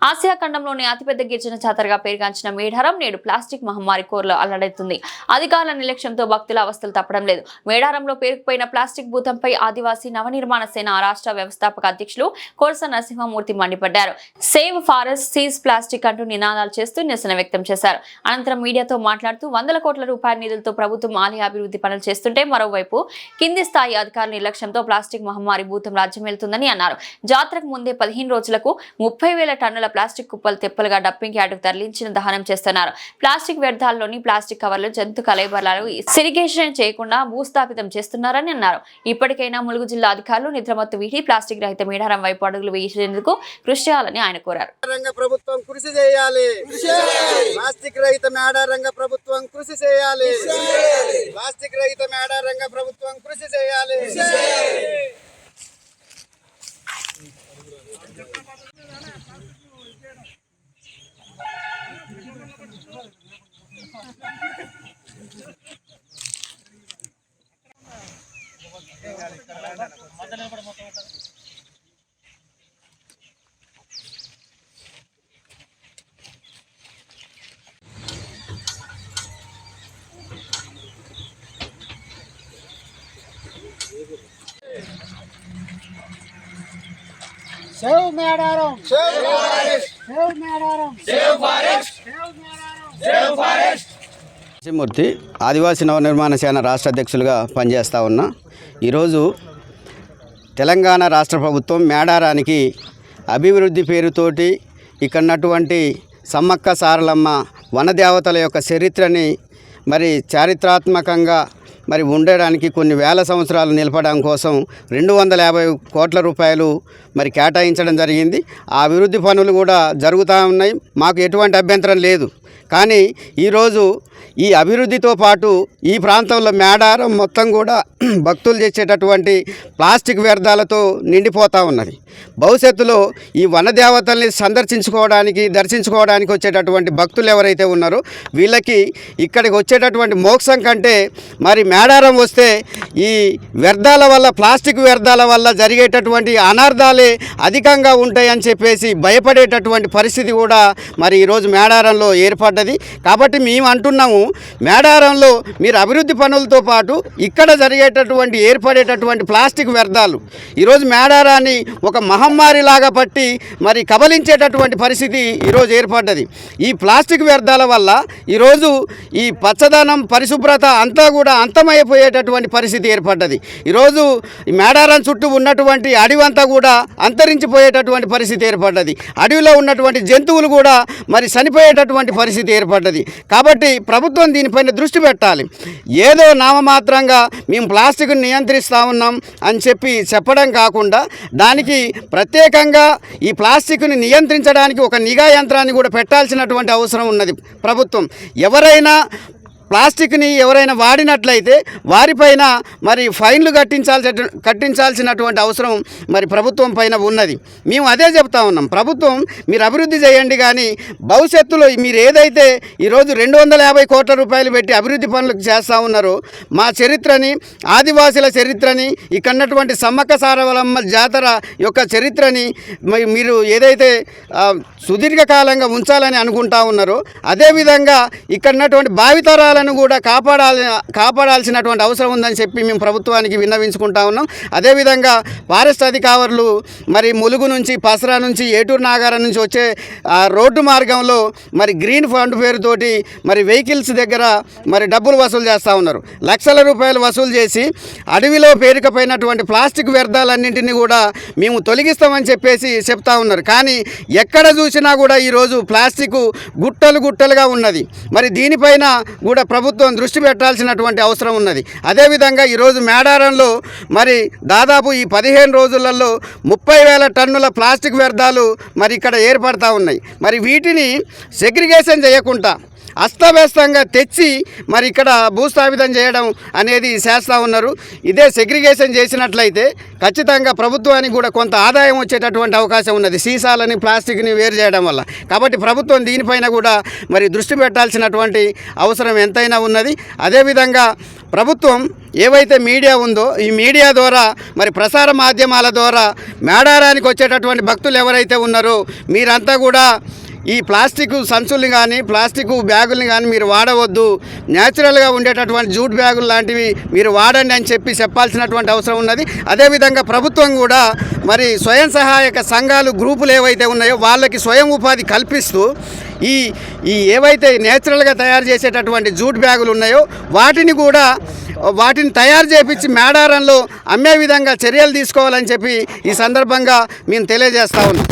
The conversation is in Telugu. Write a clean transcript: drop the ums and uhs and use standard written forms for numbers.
ఆసియా ఖండంలోని అతిపెద్ద గిరిజన జాతరగా పేరుగాంచిన మేడారం నేడు ప్లాస్టిక్ మహమ్మారి కోరలో అల్లడెత్తుంది. అధికారుల నిర్లక్ష్యంతో భక్తుల అవస్థలు తప్పడం లేదు. మేడారంలో పేరుకుపోయిన ప్లాస్టిక్ భూతంపై ఆదివాసీ నవనిర్మాణ సేన రాష్ట్ర వ్యవస్థాపక అధ్యక్షులు కోర్స నరసింహమూర్తి మండిపడ్డారు. సేవ్ ఫారెస్ట్, సీజ్ ప్లాస్టిక్ అంటూ నినాదాలు చేస్తూ నిరసన వ్యక్తం చేశారు. అనంతరం మీడియాతో మాట్లాడుతూ 100 కోట్ల రూపాయల నిధులతో ప్రభుత్వం ఆలయ అభివృద్ధి పనులు చేస్తుంటే మరోవైపు కింది స్థాయి అధికారుల నిర్లక్ష్యంతో ప్లాస్టిక్ మహమ్మారి భూతం రాజ్యమేలుతుందని అన్నారు. జాతరకు ముందే 15 రోజులకు 30,000 టన్నుల ప్లాస్టిక్ కుప్పలు తెప్పలుగా డప్పింగ్ యార్డుకు తరలించిన దహనం చేస్తున్నారు. ప్లాస్టిక్ వ్యర్థాల్లోని ప్లాస్టిక్ కవర్లు, జంతు కలయిబరాలు సిరిగేషన్ చేయకుండా భూస్థాపితం చేస్తున్నారని అన్నారు. ఇప్పటికైనా ములుగు జిల్లా అధికారులు నిద్రమత్తు వీటి ప్లాస్టిక్ రహిత మేడారం వైపు అడుగులు వేసేందుకు కృషి చేయాలని ఆయన కోరారు. ప్రభుత్వం కృషి చేయాలి. ప్లాస్టిక్ రహిత మేడారంగ ప్రభుత్వం కృషి చేయాలి. ప్లాస్టిక్ రహిత మేడారంగ ప్రభుత్వం కృషి చేయాలి. Save Madaram! Save forest! Save Madaram! Save forest! Save Madaram! Save forest! మూర్తి ఆదివాసీ నవనిర్మాణ సేన రాష్ట్ర అధ్యక్షులుగా పనిచేస్తూ ఉన్నా. ఈరోజు తెలంగాణ రాష్ట్ర ప్రభుత్వం మేడారానికి అభివృద్ధి పేరుతోటి ఇక్కడున్నటువంటి సమ్మక్క సారలమ్మ వనదేవతల యొక్క చరిత్రని మరి చారిత్రాత్మకంగా మరి ఉండడానికి కొన్ని వేల సంవత్సరాలు నిలపడం కోసం 250 కోట్ల రూపాయలు మరి కేటాయించడం జరిగింది. ఆ అభివృద్ధి పనులు కూడా జరుగుతూ ఉన్నాయి. మాకు ఎటువంటి అభ్యంతరం లేదు. కానీ ఈరోజు ఈ అభివృద్ధితో పాటు ఈ ప్రాంతంలో మేడారం మొత్తం కూడా భక్తులు చేసేటటువంటి ప్లాస్టిక్ వ్యర్థాలతో నిండిపోతూ ఉన్నది. భవిష్యత్తులో ఈ వనదేవతల్ని సందర్శించుకోవడానికి దర్శించుకోవడానికి వచ్చేటటువంటి భక్తులు ఎవరైతే ఉన్నారో వీళ్ళకి ఇక్కడికి వచ్చేటటువంటి మోక్షం కంటే మరి మేడారం వస్తే ఈ వ్యర్థాల వల్ల, ప్లాస్టిక్ వ్యర్థాల వల్ల జరిగేటటువంటి అనార్థాలే అధికంగా ఉంటాయని చెప్పేసి భయపడేటటువంటి పరిస్థితి కూడా మరి ఈరోజు మేడారంలో ఏర్పడ్డది. కాబట్టి మేము అంటున్నాము, మేడారంలో మీరు అభివృద్ధి పనులతో పాటు ఇక్కడ జరిగేటటువంటి ఏర్పడేటటువంటి ప్లాస్టిక్ వ్యర్థాలు ఈరోజు మేడారాన్ని ఒక మహమ్మారి లాగా పట్టి మరి కబలించేటటువంటి పరిస్థితి ఈరోజు ఏర్పడ్డది. ఈ ప్లాస్టిక్ వ్యర్థాల వల్ల ఈరోజు ఈ పచ్చదనం, పరిశుభ్రత అంతా కూడా అంతమైపోయేటటువంటి పరిస్థితి ఏర్పడ్డది. ఈరోజు ఈ మేడారం చుట్టూ ఉన్నటువంటి అడవంతా కూడా అంతరించిపోయేటటువంటి పరిస్థితి ఏర్పడ్డది. అడవిలో ఉన్నటువంటి జంతువులు కూడా మరి చనిపోయేటటువంటి పరిస్థితి ఏర్పడ్డది. కాబట్టి ప్రభుత్వం దీనిపైన దృష్టి పెట్టాలి. ఏదో నామమాత్రంగా మేము ప్లాస్టిక్ను నియంత్రిస్తూ ఉన్నాం అని చెప్పడం కాకుండా దానికి ప్రత్యేకంగా ఈ ప్లాస్టిక్ని నియంత్రించడానికి ఒక నిఘా యంత్రాన్ని కూడా పెట్టాల్సినటువంటి అవసరం ఉన్నది. ప్రభుత్వం ప్లాస్టిక్ని ఎవరైనా వాడినట్లయితే వారిపైన మరి ఫైన్లు కట్టించాల్సినటువంటి అవసరం మరి ప్రభుత్వం పైన ఉన్నది. మేము అదే చెప్తా ఉన్నాం, ప్రభుత్వం మీరు అభివృద్ధి చేయండి, కానీ భవిష్యత్తులో మీరు ఏదైతే ఈరోజు 250 కోట్ల రూపాయలు పెట్టి అభివృద్ధి పనులు చేస్తూ ఉన్నారో మా చరిత్రని, ఆదివాసుల చరిత్రని, ఇక్కడున్నటువంటి సమ్మక్క సారలమ్మ జాతర యొక్క చరిత్రని మీరు ఏదైతే సుదీర్ఘకాలంగా ఉంచాలని అనుకుంటా ఉన్నారో అదేవిధంగా ఇక్కడున్నటువంటి భావితరాల కూడా కాపాడాల్సినటువంటి అవసరం ఉందని చెప్పి మేము ప్రభుత్వానికి విన్నవించుకుంటా ఉన్నాం. అదేవిధంగా ఫారెస్ట్ అధికారులు మరి ములుగు నుంచి, పసరా నుంచి, ఏటూరు నాగారం నుంచి వచ్చే రోడ్డు మార్గంలో మరి గ్రీన్ ఫండ్ పేరుతోటి మరి వెహికల్స్ దగ్గర మరి డబ్బులు వసూలు చేస్తూ ఉన్నారు. లక్షల రూపాయలు వసూలు చేసి అడవిలో పేరుకపోయినటువంటి ప్లాస్టిక్ వ్యర్థాలన్నింటినీ కూడా మేము తొలగిస్తామని చెప్పేసి చెప్తా ఉన్నారు. కానీ ఎక్కడ చూసినా కూడా ఈరోజు ప్లాస్టిక్ గుట్టలుగా ఉన్నది. మరి దీనిపైన కూడా ప్రభుత్వం దృష్టి పెట్టాల్సినటువంటి అవసరం ఉన్నది. అదేవిధంగా ఈరోజు మేడారంలో మరి దాదాపు ఈ 15 రోజులలో 30,000 టన్నుల ప్లాస్టిక్ వ్యర్థాలు మరి ఇక్కడ ఏర్పడతా ఉన్నాయి. మరి వీటిని సెగ్రిగేషన్ చేయకుండా అస్తవ్యస్తంగా తెచ్చి మరి ఇక్కడ భూస్థాపితం చేయడం అనేది చేస్తూ ఉన్నారు. ఇదే సెగ్రిగేషన్ చేసినట్లయితే ఖచ్చితంగా ప్రభుత్వానికి కూడా కొంత ఆదాయం వచ్చేటటువంటి అవకాశం ఉన్నది, సీసాలని ప్లాస్టిక్ని వేరు చేయడం వల్ల. కాబట్టి ప్రభుత్వం దీనిపైన కూడా మరి దృష్టి పెట్టాల్సినటువంటి అవసరం ఎంతైనా ఉన్నది. అదేవిధంగా ప్రభుత్వం ఏవైతే మీడియా ఉందో ఈ మీడియా ద్వారా మరి ప్రసార మాధ్యమాల ద్వారా మేడారానికి వచ్చేటటువంటి భక్తులు ఎవరైతే ఉన్నారో మీరంతా కూడా ఈ ప్లాస్టిక్ సంచుల్ని కానీ ప్లాస్టిక్ బ్యాగుల్ని కానీ మీరు వాడవద్దు, న్యాచురల్గా ఉండేటటువంటి జూట్ బ్యాగులు లాంటివి మీరు వాడండి అని చెప్పాల్సినటువంటి అవసరం ఉన్నది. అదేవిధంగా ప్రభుత్వం కూడా మరి స్వయం సహాయక సంఘాలు గ్రూపులు ఏవైతే ఉన్నాయో వాళ్ళకి స్వయం ఉపాధి కల్పిస్తూ ఈ ఏవైతే నేచురల్గా తయారు చేసేటటువంటి జూట్ బ్యాగులు ఉన్నాయో వాటిని తయారు చేపించి మేడారంలో అమ్మే విధంగా చర్యలు తీసుకోవాలని చెప్పి ఈ సందర్భంగా మేము తెలియజేస్తా ఉన్నాం.